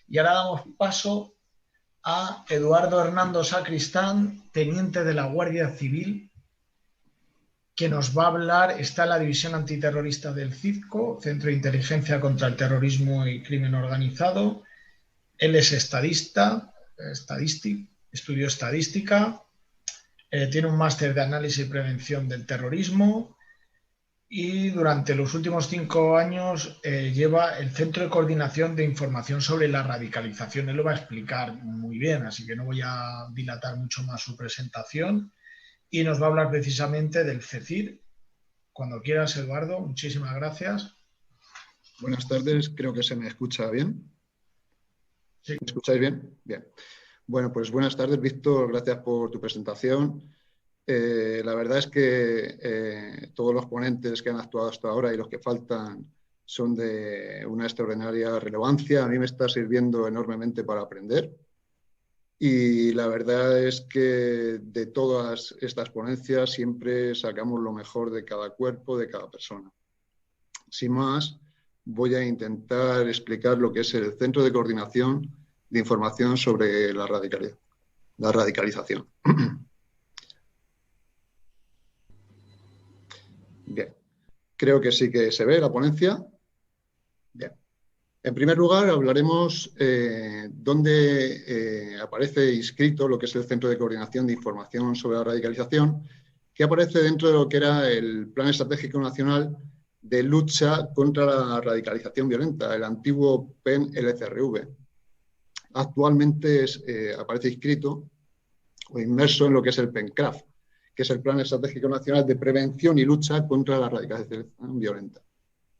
Y ahora damos paso a Eduardo Hernando Sacristán, teniente de la Guardia Civil, que nos va a hablar. Está en la División Antiterrorista del CIDCO, Centro de Inteligencia contra el Terrorismo y Crimen Organizado. Él es estudió estadística, tiene un máster de análisis y prevención del terrorismo y durante los últimos 5 años lleva el Centro de Coordinación de Información sobre la Radicalización. Él lo va a explicar muy bien, así que no voy a dilatar mucho más su presentación y nos va a hablar precisamente del CECIR. Cuando quieras, Eduardo, muchísimas gracias. Buenas tardes, creo que se me escucha bien. Sí. ¿Me escucháis bien? Bien. Bueno, pues buenas tardes, Víctor, gracias por tu presentación. La verdad es que todos los ponentes que han actuado hasta ahora y los que faltan son de una extraordinaria relevancia. A mí me está sirviendo enormemente para aprender. Y la verdad es que de todas estas ponencias siempre sacamos lo mejor de cada cuerpo, de cada persona. Sin más, voy a intentar explicar lo que es el Centro de Coordinación de Información sobre la radicalización. Bien, creo que sí que se ve la ponencia. Bien. En primer lugar, hablaremos dónde aparece inscrito lo que es el Centro de Coordinación de Información sobre la Radicalización, que aparece dentro de lo que era el Plan Estratégico Nacional de Lucha contra la Radicalización Violenta, el antiguo PEN-LCRV. Actualmente aparece inscrito o inmerso en lo que es el PENCRAF, que es el Plan Estratégico Nacional de Prevención y Lucha contra la Radicalización Violenta.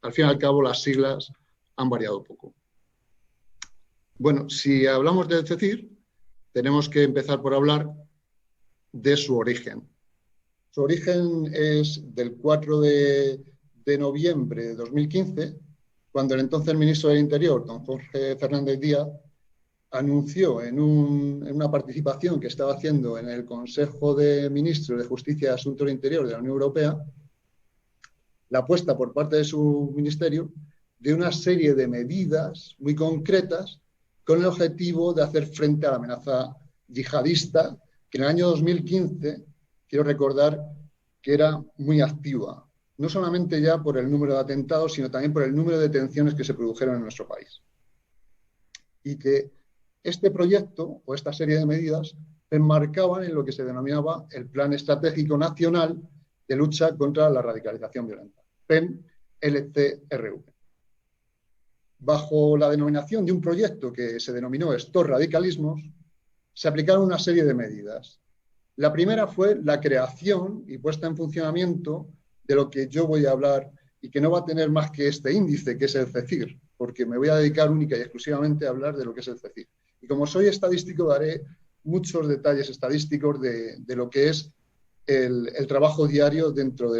Al fin y al cabo, las siglas han variado poco. Bueno, si hablamos del CECIR, tenemos que empezar por hablar de su origen. Su origen es del 4 de noviembre de 2015, cuando el entonces ministro del Interior, don Jorge Fernández Díaz, anunció en una participación que estaba haciendo en el Consejo de Ministros de Justicia y Asuntos del Interior de la Unión Europea, la apuesta por parte de su ministerio de una serie de medidas muy concretas con el objetivo de hacer frente a la amenaza yihadista, que en el año 2015, quiero recordar, que era muy activa, no solamente ya por el número de atentados, sino también por el número de detenciones que se produjeron en nuestro país. Y que este proyecto o esta serie de medidas se enmarcaban en lo que se denominaba el Plan Estratégico Nacional de Lucha contra la Radicalización Violenta, PEN-LCRV. Bajo la denominación de un proyecto que se denominó Estos Radicalismos, se aplicaron una serie de medidas. La primera fue la creación y puesta en funcionamiento de lo que yo voy a hablar y que no va a tener más que este índice, que es el CECIR, porque me voy a dedicar única y exclusivamente a hablar de lo que es el CECIR. Y como soy estadístico, daré muchos detalles estadísticos de lo que es el trabajo diario dentro de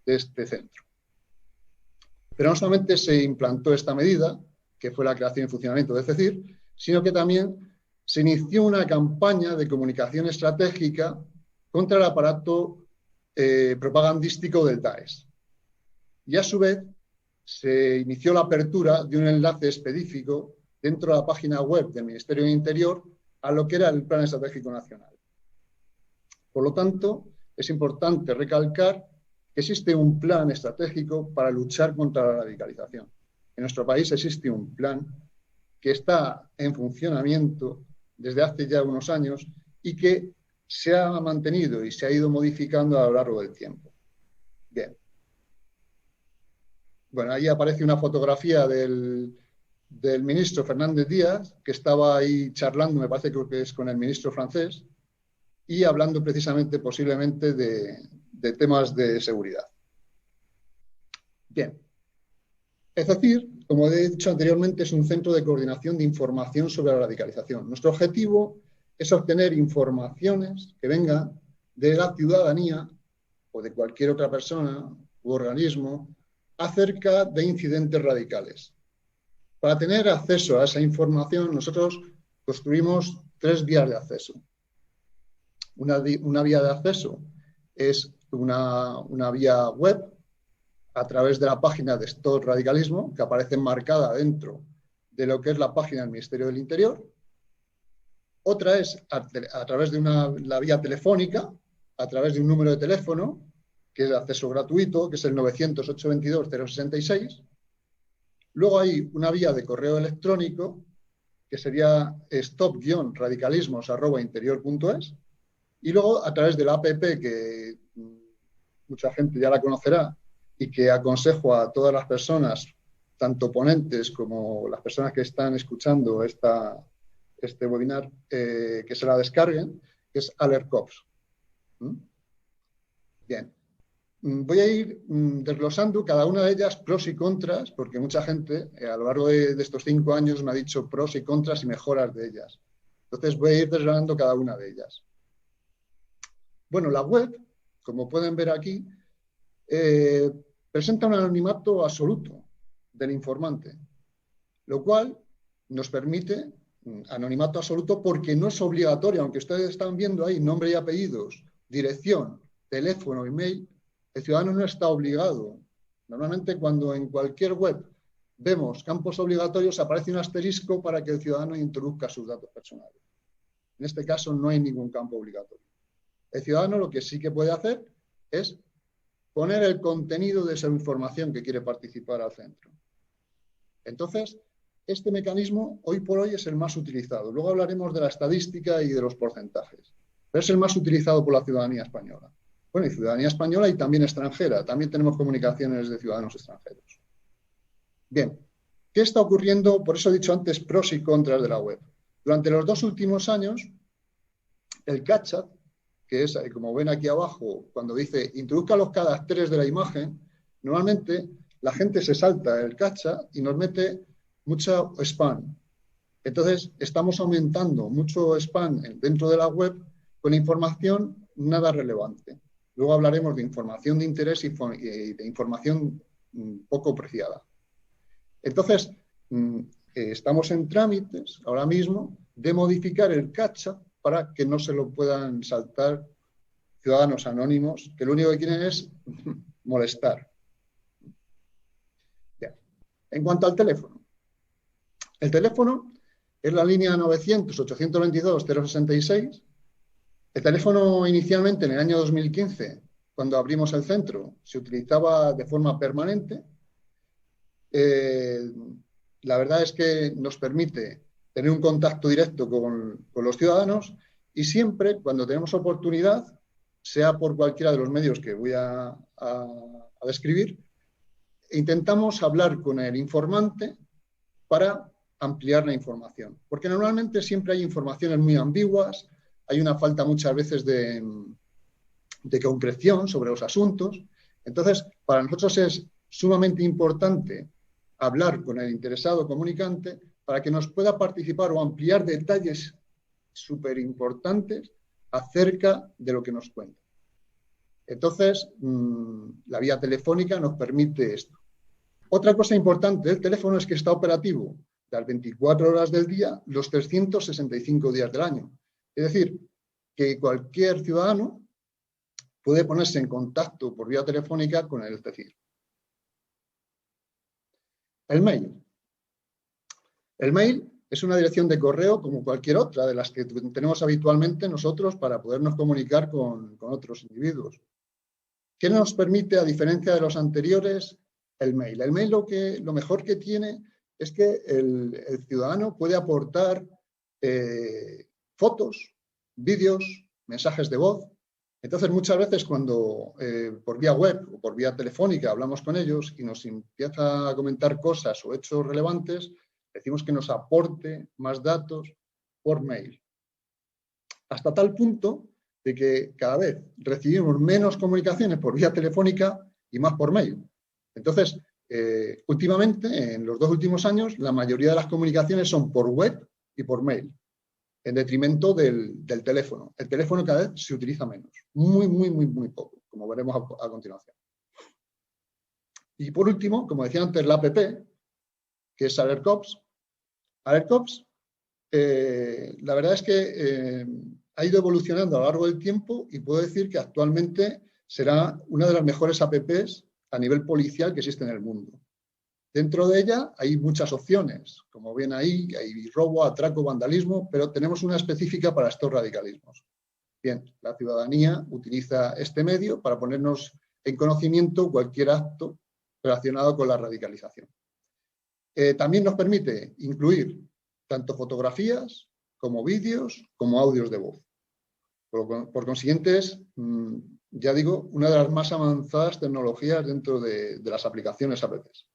este centro. Pero no solamente se implantó esta medida, que fue la creación y funcionamiento de CECIR, sino que también se inició una campaña de comunicación estratégica contra el aparato propagandístico del Daesh. Y a su vez se inició la apertura de un enlace específico dentro de la página web del Ministerio del Interior a lo que era el Plan Estratégico Nacional. Por lo tanto, es importante recalcar que existe un plan estratégico para luchar contra la radicalización. En nuestro país existe un plan que está en funcionamiento desde hace ya unos años y que se ha mantenido y se ha ido modificando a lo largo del tiempo. Bien. Bueno, ahí aparece una fotografía del ministro Fernández Díaz, que estaba ahí charlando, me parece que es con el ministro francés, y hablando precisamente posiblemente de temas de seguridad. Bien. Es decir, como he dicho anteriormente, es un centro de coordinación de información sobre la radicalización. Nuestro objetivo es obtener informaciones que vengan de la ciudadanía o de cualquier otra persona u organismo acerca de incidentes radicales. Para tener acceso a esa información, nosotros construimos 3 vías de acceso. Una vía de acceso es una vía web a través de la página de Stop Radicalismo, que aparece enmarcada dentro de lo que es la página del Ministerio del Interior. Otra es a través de la vía telefónica, a través de un número de teléfono, que es de acceso gratuito, que es el 900-822-066. Luego hay una vía de correo electrónico, que sería stop-radicalismos@interior.es. Y luego, a través de la APP, que mucha gente ya la conocerá y que aconsejo a todas las personas, tanto ponentes como las personas que están escuchando este webinar, que se la descarguen, que es AlertCops. Bien. Voy a ir desglosando cada una de ellas, pros y contras, porque mucha gente a lo largo de estos 5 años me ha dicho pros y contras y mejoras de ellas. Entonces voy a ir desgranando cada una de ellas. Bueno, la web, como pueden ver aquí, presenta un anonimato absoluto del informante, lo cual nos permite anonimato absoluto porque no es obligatorio, aunque ustedes están viendo ahí nombre y apellidos, dirección, teléfono, email, el ciudadano no está obligado. Normalmente cuando en cualquier web vemos campos obligatorios aparece un asterisco para que el ciudadano introduzca sus datos personales. En este caso no hay ningún campo obligatorio. El ciudadano lo que sí que puede hacer es poner el contenido de esa información que quiere participar al centro. Entonces, este mecanismo hoy por hoy es el más utilizado. Luego hablaremos de la estadística y de los porcentajes. Pero es el más utilizado por la ciudadanía española. Bueno, y ciudadanía española y también extranjera. También tenemos comunicaciones de ciudadanos extranjeros. Bien, ¿qué está ocurriendo? Por eso he dicho antes pros y contras de la web. Durante los 2 últimos años, el CAPTCHA, que es, como ven aquí abajo, cuando dice introduzca los caracteres de la imagen, normalmente la gente se salta el CAPTCHA y nos mete mucho spam. Entonces, estamos aumentando mucho spam dentro de la web con información nada relevante. Luego hablaremos de información de interés y de información poco preciada. Entonces, estamos en trámites ahora mismo de modificar el CAPTCHA para que no se lo puedan saltar ciudadanos anónimos, que lo único que quieren es molestar. Bien. En cuanto al teléfono. El teléfono es la línea 900-822-066. El teléfono inicialmente en el año 2015, cuando abrimos el centro, se utilizaba de forma permanente. La verdad es que nos permite tener un contacto directo con los ciudadanos y siempre, cuando tenemos oportunidad, sea por cualquiera de los medios que voy a describir, intentamos hablar con el informante para ampliar la información. Porque normalmente siempre hay informaciones muy ambiguas, hay una falta muchas veces de concreción sobre los asuntos. Entonces, para nosotros es sumamente importante hablar con el interesado comunicante para que nos pueda participar o ampliar detalles súper importantes acerca de lo que nos cuenta. Entonces, la vía telefónica nos permite esto. Otra cosa importante del teléfono es que está operativo las 24 horas del día, los 365 días del año. Es decir, que cualquier ciudadano puede ponerse en contacto por vía telefónica con el CECIR. El mail. El mail es una dirección de correo como cualquier otra de las que tenemos habitualmente nosotros para podernos comunicar con otros individuos. ¿Qué nos permite, a diferencia de los anteriores, el mail? El mail lo mejor que tiene es que el ciudadano puede aportar fotos, vídeos, mensajes de voz. Entonces, muchas veces cuando por vía web o por vía telefónica hablamos con ellos y nos empieza a comentar cosas o hechos relevantes, decimos que nos aporte más datos por mail. Hasta tal punto de que cada vez recibimos menos comunicaciones por vía telefónica y más por mail. Entonces, últimamente, en los 2 últimos años, la mayoría de las comunicaciones son por web y por mail, en detrimento del teléfono. El teléfono cada vez se utiliza menos, muy poco, como veremos a continuación. Y por último, como decía antes, la app, que es AlertCops. AlertCops, la verdad es que ha ido evolucionando a lo largo del tiempo y puedo decir que actualmente será una de las mejores apps a nivel policial que existe en el mundo. Dentro de ella hay muchas opciones, como ven ahí, hay robo, atraco, vandalismo, pero tenemos una específica para estos radicalismos. Bien, la ciudadanía utiliza este medio para ponernos en conocimiento cualquier acto relacionado con la radicalización. También nos permite incluir tanto fotografías como vídeos, como audios de voz. Por consiguiente, es, ya digo, una de las más avanzadas tecnologías dentro de las aplicaciones APPs.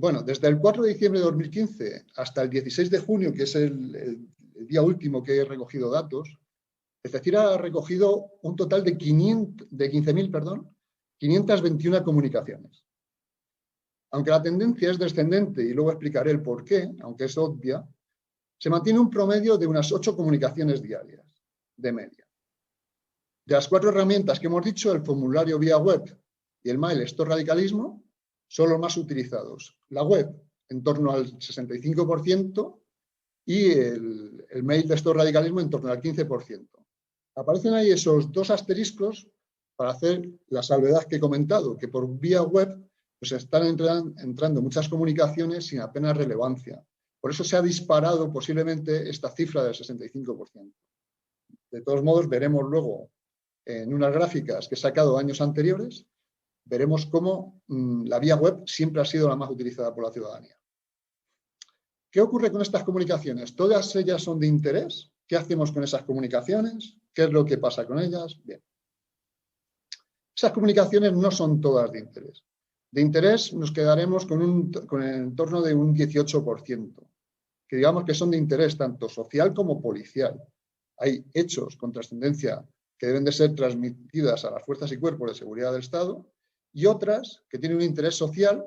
Bueno, desde el 4 de diciembre de 2015 hasta el 16 de junio, que es el día último que he recogido datos, el CECIR ha recogido un total de 15.521 comunicaciones. Aunque la tendencia es descendente, y luego explicaré el por qué, aunque es obvia, se mantiene un promedio de unas 8 comunicaciones diarias, de media. De las 4 herramientas que hemos dicho, el formulario vía web y el mail Stop Radicalismo, son los más utilizados. La web en torno al 65% y el mail de Stop Radicalismo en torno al 15%. Aparecen ahí esos 2 asteriscos para hacer la salvedad que he comentado, que por vía web pues están entrando muchas comunicaciones sin apenas relevancia. Por eso se ha disparado posiblemente esta cifra del 65%. De todos modos, veremos luego en unas gráficas que he sacado años anteriores, veremos cómo la vía web siempre ha sido la más utilizada por la ciudadanía. ¿Qué ocurre con estas comunicaciones? ¿Todas ellas son de interés? ¿Qué hacemos con esas comunicaciones? ¿Qué es lo que pasa con ellas? Bien. Esas comunicaciones no son todas de interés. De interés nos quedaremos con el entorno de un 18%, que digamos que son de interés tanto social como policial. Hay hechos con trascendencia que deben de ser transmitidas a las fuerzas y cuerpos de seguridad del Estado y otras que tienen un interés social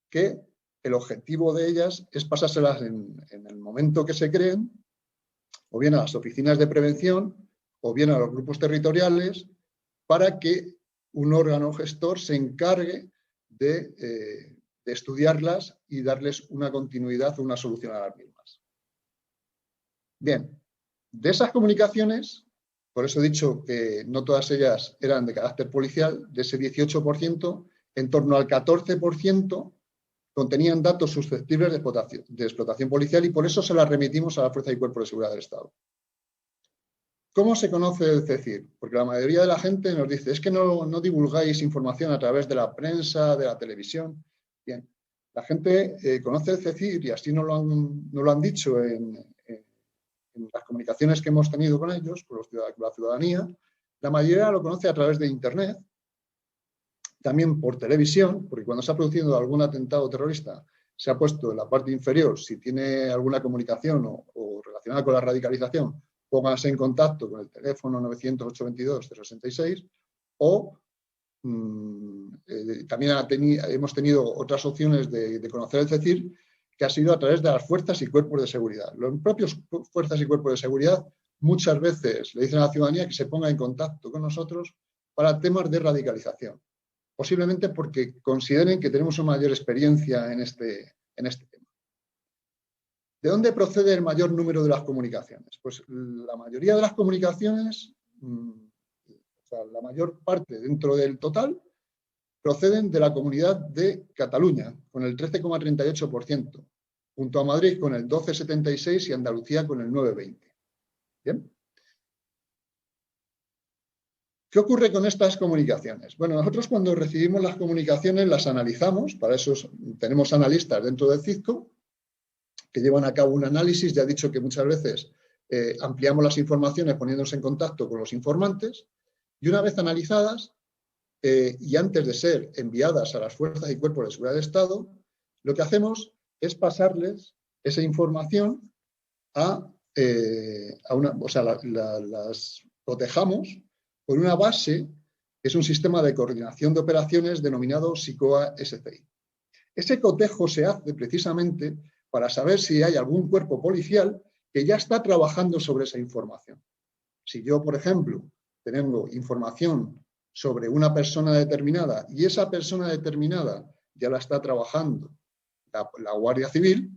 que el objetivo de ellas es pasárselas en el momento que se creen, o bien a las oficinas de prevención, o bien a los grupos territoriales, para que un órgano gestor se encargue de estudiarlas y darles una continuidad o una solución a las mismas. Bien, de esas comunicaciones, por eso he dicho que no todas ellas eran de carácter policial, de ese 18%, en torno al 14% contenían datos susceptibles de explotación policial y por eso se las remitimos a la Fuerza y Cuerpo de Seguridad del Estado. ¿Cómo se conoce el CECIR? Porque la mayoría de la gente nos dice, es que no divulgáis información a través de la prensa, de la televisión. Bien, la gente conoce el CECIR y así nos lo han dicho en las comunicaciones que hemos tenido con ellos, con la ciudadanía. La mayoría lo conoce a través de Internet, también por televisión, porque cuando se ha producido algún atentado terrorista se ha puesto en la parte inferior, si tiene alguna comunicación o relacionada con la radicalización, pónganse en contacto con el teléfono 900-822-066 o también hemos tenido otras opciones de conocer el CECIR que ha sido a través de las fuerzas y cuerpos de seguridad. Los propios fuerzas y cuerpos de seguridad muchas veces le dicen a la ciudadanía que se ponga en contacto con nosotros para temas de radicalización, posiblemente porque consideren que tenemos una mayor experiencia en este tema. ¿De dónde procede el mayor número de las comunicaciones? Pues la mayoría de las comunicaciones, o sea, la mayor parte dentro del total, proceden de la Comunidad de Cataluña, con el 13,38%, junto a Madrid con el 12,76% y Andalucía con el 9,20%. ¿Bien? ¿Qué ocurre con estas comunicaciones? Bueno, nosotros cuando recibimos las comunicaciones las analizamos, para eso tenemos analistas dentro del CISCO, que llevan a cabo un análisis. Ya he dicho que muchas veces ampliamos las informaciones poniéndonos en contacto con los informantes y una vez analizadas y antes de ser enviadas a las fuerzas y cuerpos de seguridad del Estado, lo que hacemos es pasarles esa información las cotejamos con una base que es un sistema de coordinación de operaciones denominado SICOA-SCI. Ese cotejo se hace precisamente para saber si hay algún cuerpo policial que ya está trabajando sobre esa información. Si yo, por ejemplo, tengo información sobre una persona determinada y esa persona determinada ya la está trabajando la Guardia Civil,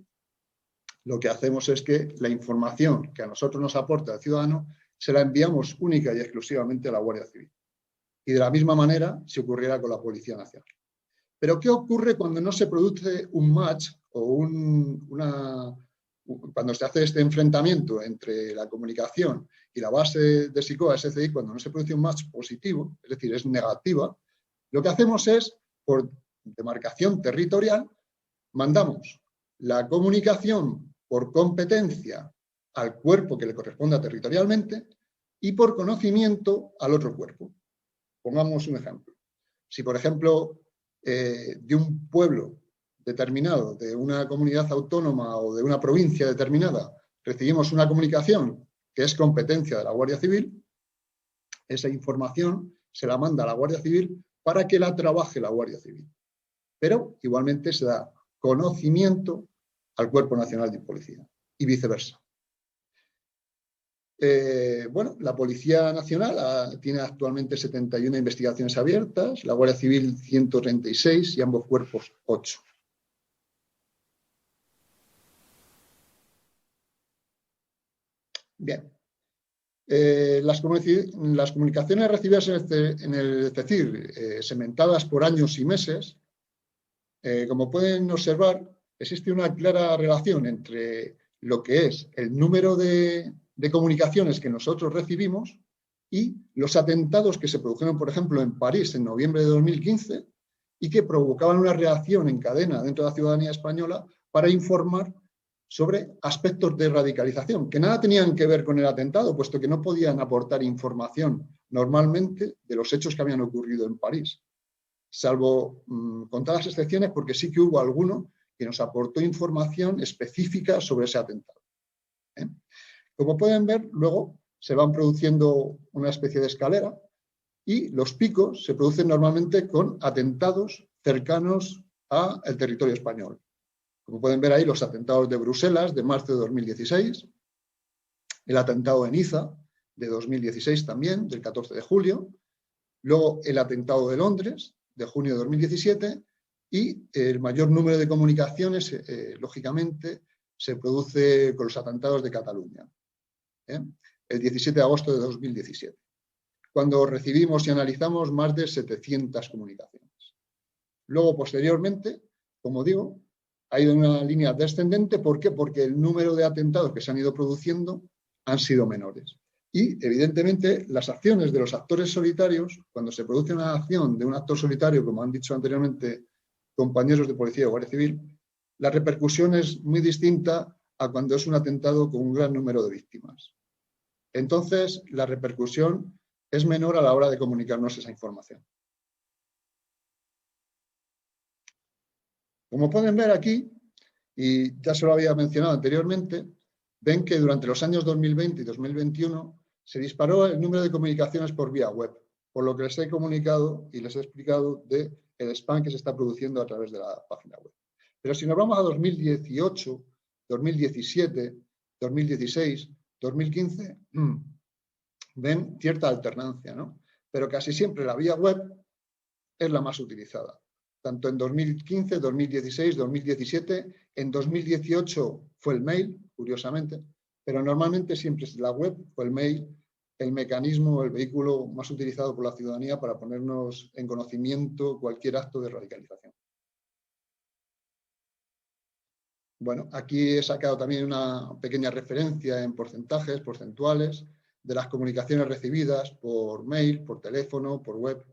lo que hacemos es que la información que a nosotros nos aporta el ciudadano se la enviamos única y exclusivamente a la Guardia Civil. Y de la misma manera si ocurriera con la Policía Nacional. Pero ¿qué ocurre cuando no se produce un match o cuando se hace este enfrentamiento entre la comunicación y la base de SICOA SCI, cuando no se produce un match positivo, es decir, es negativa? Lo que hacemos es, por demarcación territorial, mandamos la comunicación por competencia al cuerpo que le corresponda territorialmente y por conocimiento al otro cuerpo. Pongamos un ejemplo. Si, por ejemplo, de un pueblo determinado, de una comunidad autónoma o de una provincia determinada, recibimos una comunicación que es competencia de la Guardia Civil, esa información se la manda a la Guardia Civil para que la trabaje la Guardia Civil. Pero igualmente se da conocimiento al Cuerpo Nacional de Policía y viceversa. Bueno, la Policía Nacional tiene actualmente 71 investigaciones abiertas, la Guardia Civil 136 y ambos cuerpos 8. Bien. Las comunicaciones recibidas en el CECIR, segmentadas por años y meses, como pueden observar, existe una clara relación entre lo que es el número de comunicaciones que nosotros recibimos y los atentados que se produjeron, por ejemplo, en París en noviembre de 2015 y que provocaban una reacción en cadena dentro de la ciudadanía española para informar sobre aspectos de radicalización, que nada tenían que ver con el atentado, puesto que no podían aportar información normalmente de los hechos que habían ocurrido en París, salvo contadas excepciones, porque sí que hubo alguno que nos aportó información específica sobre ese atentado. Como pueden ver, luego se van produciendo una especie de escalera y los picos se producen normalmente con atentados cercanos al territorio español. Como pueden ver ahí, los atentados de Bruselas de marzo de 2016, el atentado de Niza de 2016 también, del 14 de julio, luego el atentado de Londres de junio de 2017 y el mayor número de comunicaciones, lógicamente, se produce con los atentados de Cataluña, el 17 de agosto de 2017, cuando recibimos y analizamos más de 700 comunicaciones. Luego, posteriormente, como digo, ha ido en una línea descendente. ¿Por qué? Porque el número de atentados que se han ido produciendo han sido menores. Y, evidentemente, las acciones de los actores solitarios, cuando se produce una acción de un actor solitario, como han dicho anteriormente compañeros de policía o Guardia Civil, la repercusión es muy distinta a cuando es un atentado con un gran número de víctimas. Entonces, la repercusión es menor a la hora de comunicarnos esa información. Como pueden ver aquí, y ya se lo había mencionado anteriormente, ven que durante los años 2020 y 2021 se disparó el número de comunicaciones por vía web, por lo que les he comunicado y les he explicado del spam que se está produciendo a través de la página web. Pero si nos vamos a 2018, 2017, 2016, 2015, ven cierta alternancia, ¿no? Pero casi siempre la vía web es la más utilizada. Tanto en 2015, 2016, 2017, en 2018 fue el mail, curiosamente, pero normalmente siempre es la web o el mail el mecanismo, el vehículo más utilizado por la ciudadanía para ponernos en conocimiento cualquier acto de radicalización. Bueno, aquí he sacado también una pequeña referencia en porcentajes, porcentuales, de las comunicaciones recibidas por mail, por teléfono, por web,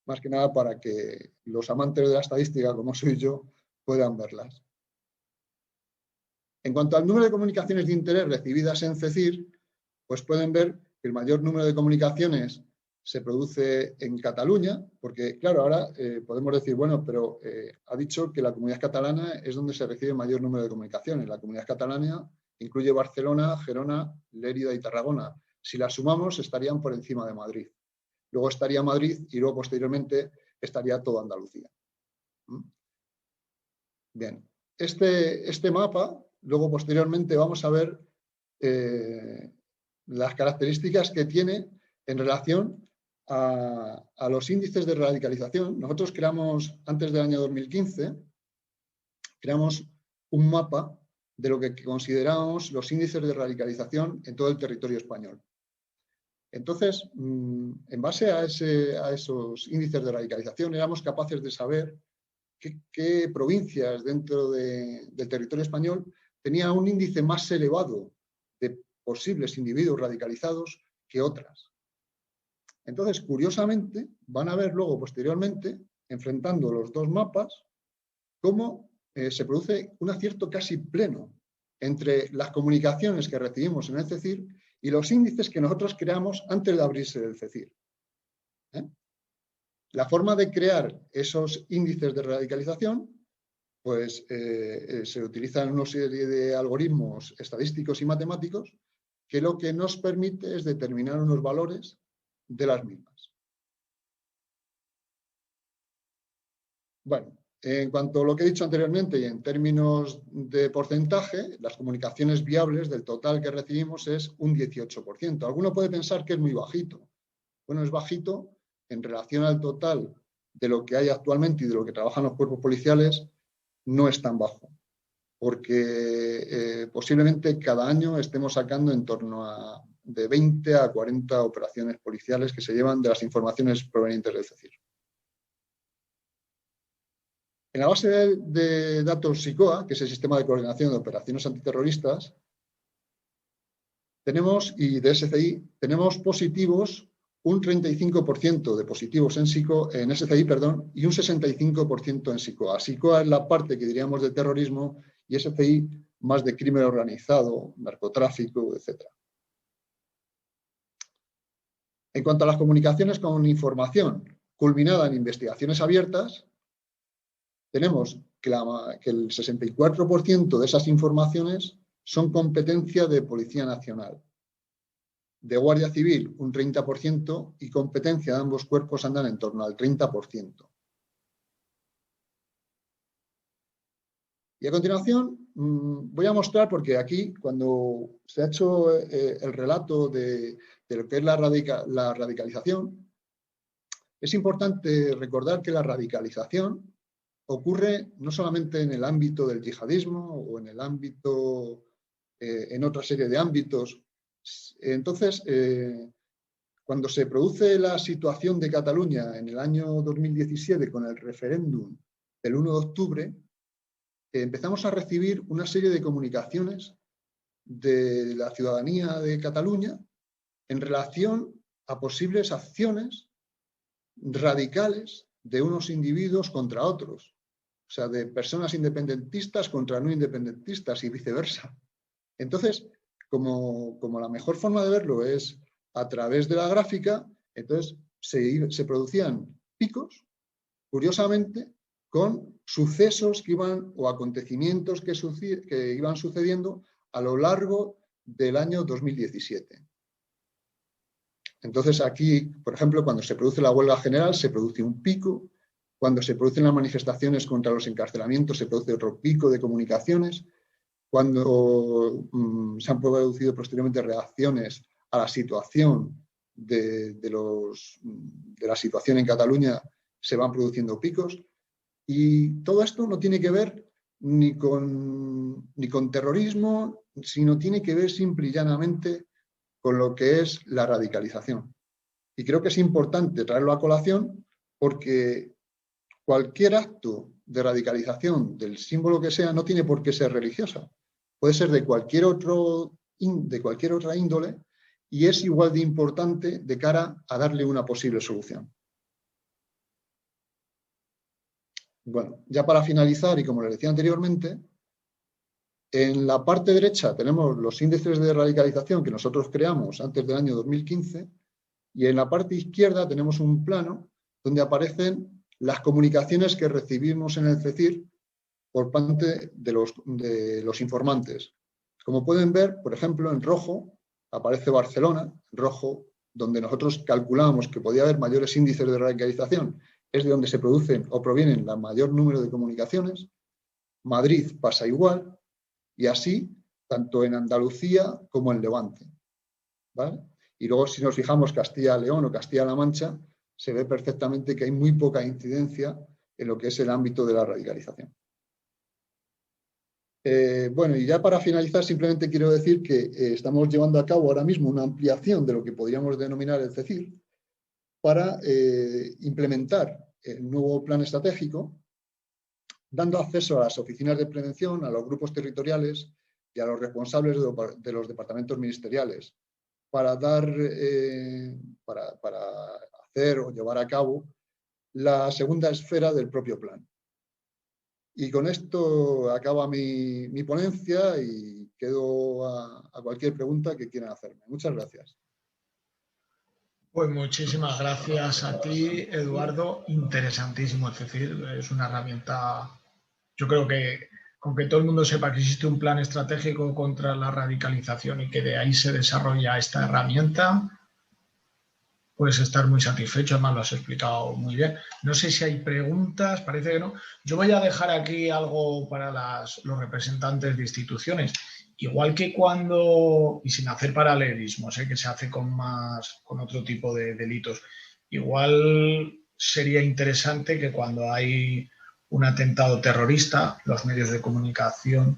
más que nada para que los amantes de la estadística, como soy yo, puedan verlas. En cuanto al número de comunicaciones de interés recibidas en CECIR, pues pueden ver que el mayor número de comunicaciones se produce en Cataluña, porque claro, ahora podemos decir, bueno, pero ha dicho que la comunidad catalana es donde se recibe el mayor número de comunicaciones. La comunidad catalana incluye Barcelona, Gerona, Lérida y Tarragona. Si las sumamos, estarían por encima de Madrid. Luego estaría Madrid y luego posteriormente estaría toda Andalucía. Bien, este mapa, luego posteriormente vamos a ver las características que tiene en relación a los índices de radicalización. Nosotros creamos, antes del año 2015, creamos un mapa de lo que consideramos los índices de radicalización en todo el territorio español. Entonces, en base a esos índices de radicalización, éramos capaces de saber qué provincias dentro del territorio español tenía un índice más elevado de posibles individuos radicalizados que otras. Entonces, curiosamente, van a ver luego, posteriormente, enfrentando los dos mapas, cómo se produce un acierto casi pleno entre las comunicaciones que recibimos en el CECIR y los índices que nosotros creamos antes de abrirse el CECIR. La forma de crear esos índices de radicalización, pues se utilizan una serie de algoritmos estadísticos y matemáticos que lo que nos permite es determinar unos valores de las mismas. Bueno, en cuanto a lo que he dicho anteriormente y en términos de porcentaje, las comunicaciones viables del total que recibimos es un 18%. Alguno puede pensar que es muy bajito. Bueno, es bajito en relación al total de lo que hay actualmente y de lo que trabajan los cuerpos policiales, no es tan bajo, porque posiblemente cada año estemos sacando en torno a de 20 a 40 operaciones policiales que se llevan de las informaciones provenientes del CECIR. En la base de datos SICOA, que es el Sistema de Coordinación de Operaciones Antiterroristas, tenemos, y de SCI, tenemos positivos, un 35% de positivos en SCI, y un 65% en SICOA. SICOA es la parte que diríamos de terrorismo y SCI más de crimen organizado, narcotráfico, etc. En cuanto a las comunicaciones con información culminada en investigaciones abiertas, tenemos que el 64% de esas informaciones son competencia de Policía Nacional. De Guardia Civil, un 30%, y competencia de ambos cuerpos andan en torno al 30%. Y a continuación voy a mostrar, porque aquí, cuando se ha hecho el relato de lo que es la radicalización, es importante recordar que la radicalización ocurre no solamente en el ámbito del yihadismo o en el ámbito, en otra serie de ámbitos. Entonces, cuando se produce la situación de Cataluña en el año 2017 con el referéndum del 1 de octubre, empezamos a recibir una serie de comunicaciones de la ciudadanía de Cataluña en relación a posibles acciones radicales de unos individuos contra otros. O sea, de personas independentistas contra no independentistas y viceversa. Entonces, como la mejor forma de verlo es a través de la gráfica, entonces se producían picos, curiosamente, con sucesos que iban, o acontecimientos que iban sucediendo a lo largo del año 2017. Entonces aquí, por ejemplo, cuando se produce la huelga general, se produce un pico. Cuando se producen las manifestaciones contra los encarcelamientos, se produce otro pico de comunicaciones. Cuando se han producido posteriormente reacciones a la situación de la situación en Cataluña, se van produciendo picos. Y todo esto no tiene que ver ni con terrorismo, sino tiene que ver simple y llanamente con lo que es la radicalización. Y creo que es importante traerlo a colación porque cualquier acto de radicalización del símbolo que sea no tiene por qué ser religiosa. Puede ser de cualquier otra índole y es igual de importante de cara a darle una posible solución. Bueno, ya para finalizar, y como les decía anteriormente, en la parte derecha tenemos los índices de radicalización que nosotros creamos antes del año 2015 y en la parte izquierda tenemos un plano donde aparecen las comunicaciones que recibimos en el CECIR por parte de los informantes. Como pueden ver, por ejemplo, en rojo aparece Barcelona, en rojo, donde nosotros calculábamos que podía haber mayores índices de radicalización, es de donde se producen o provienen el mayor número de comunicaciones. Madrid pasa igual, y así, tanto en Andalucía como en Levante. ¿Vale? Y luego, si nos fijamos Castilla-León o Castilla-La Mancha, se ve perfectamente que hay muy poca incidencia en lo que es el ámbito de la radicalización. Bueno, y ya para finalizar, simplemente quiero decir que estamos llevando a cabo ahora mismo una ampliación de lo que podríamos denominar el CECIR para implementar el nuevo plan estratégico dando acceso a las oficinas de prevención, a los grupos territoriales y a los responsables de los departamentos ministeriales para hacer o llevar a cabo la segunda esfera del propio plan. Y con esto acaba mi ponencia y quedo a cualquier pregunta que quieran hacerme. Muchas gracias. Pues muchísimas gracias a ti, Eduardo. Interesantísimo, es decir, es una herramienta, yo creo que con que todo el mundo sepa que existe un plan estratégico contra la radicalización y que de ahí se desarrolla esta herramienta, puedes estar muy satisfecho, además lo has explicado muy bien. No sé si hay preguntas, parece que no. Yo voy a dejar aquí algo para los representantes de instituciones. Igual que cuando, y sin hacer paralelismos, que se hace con otro tipo de delitos, igual sería interesante que cuando hay un atentado terrorista, los medios de comunicación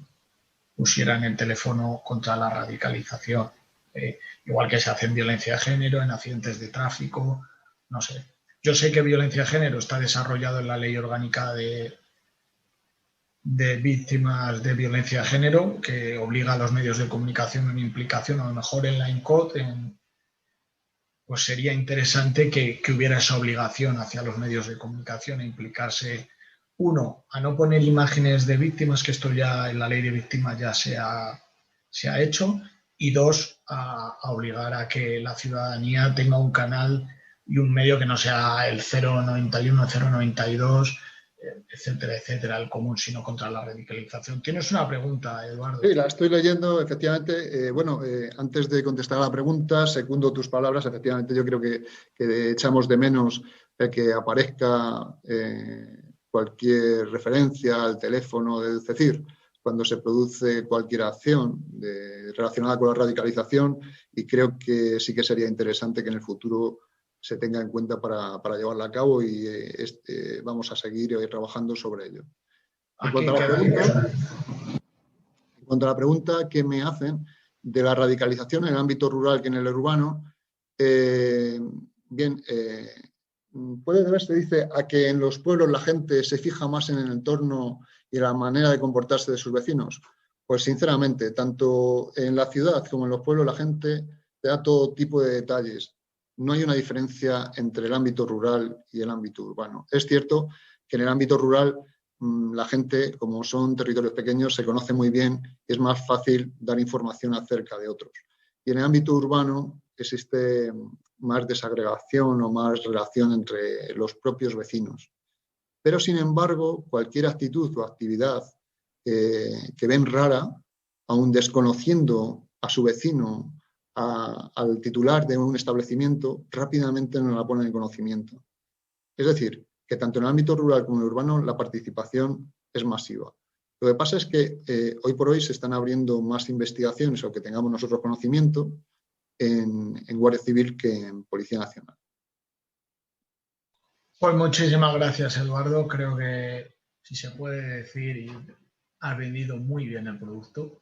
pusieran el teléfono contra la radicalización. Igual que se hace en violencia de género, en accidentes de tráfico, no sé. Yo sé que violencia de género está desarrollado en la Ley Orgánica de Víctimas de Violencia de Género, que obliga a los medios de comunicación a una implicación, a lo mejor en la INCOT, pues sería interesante que hubiera esa obligación hacia los medios de comunicación a implicarse, uno, a no poner imágenes de víctimas, que esto ya en la ley de víctimas ya se ha hecho, y dos, a obligar a que la ciudadanía tenga un canal y un medio que no sea el 091, 092, etcétera, etcétera, el común, sino contra la radicalización. ¿Tienes una pregunta, Eduardo? Sí, la estoy leyendo, efectivamente. Antes de contestar a la pregunta, secundo tus palabras. Efectivamente, yo creo que echamos de menos el que aparezca cualquier referencia al teléfono del CECIR cuando se produce cualquier acción relacionada con la radicalización, y creo que sí que sería interesante que en el futuro se tenga en cuenta para llevarla a cabo, y vamos a seguir trabajando sobre ello. En cuanto a la pregunta que me hacen de la radicalización en el ámbito rural que en el urbano, puede deberse, dice, a que en los pueblos la gente se fija más en el entorno y la manera de comportarse de sus vecinos. Pues sinceramente, tanto en la ciudad como en los pueblos la gente te da todo tipo de detalles. No hay una diferencia entre el ámbito rural y el ámbito urbano. Es cierto que en el ámbito rural la gente, como son territorios pequeños, se conoce muy bien y es más fácil dar información acerca de otros. Y en el ámbito urbano existe más desagregación o más relación entre los propios vecinos. Pero, sin embargo, cualquier actitud o actividad que ven rara, aun desconociendo a su vecino, al titular de un establecimiento, rápidamente nos la ponen en conocimiento. Es decir, que tanto en el ámbito rural como en el urbano la participación es masiva. Lo que pasa es que hoy por hoy se están abriendo más investigaciones, o que tengamos nosotros conocimiento, en Guardia Civil que en Policía Nacional. Pues muchísimas gracias, Eduardo. Creo que, si se puede decir, has vendido muy bien el producto,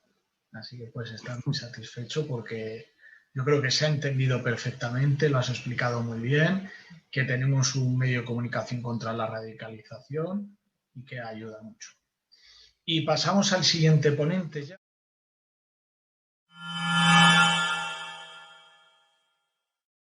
así que puedes estar muy satisfecho, porque yo creo que se ha entendido perfectamente, lo has explicado muy bien, que tenemos un medio de comunicación contra la radicalización y que ayuda mucho. Y pasamos al siguiente ponente ya.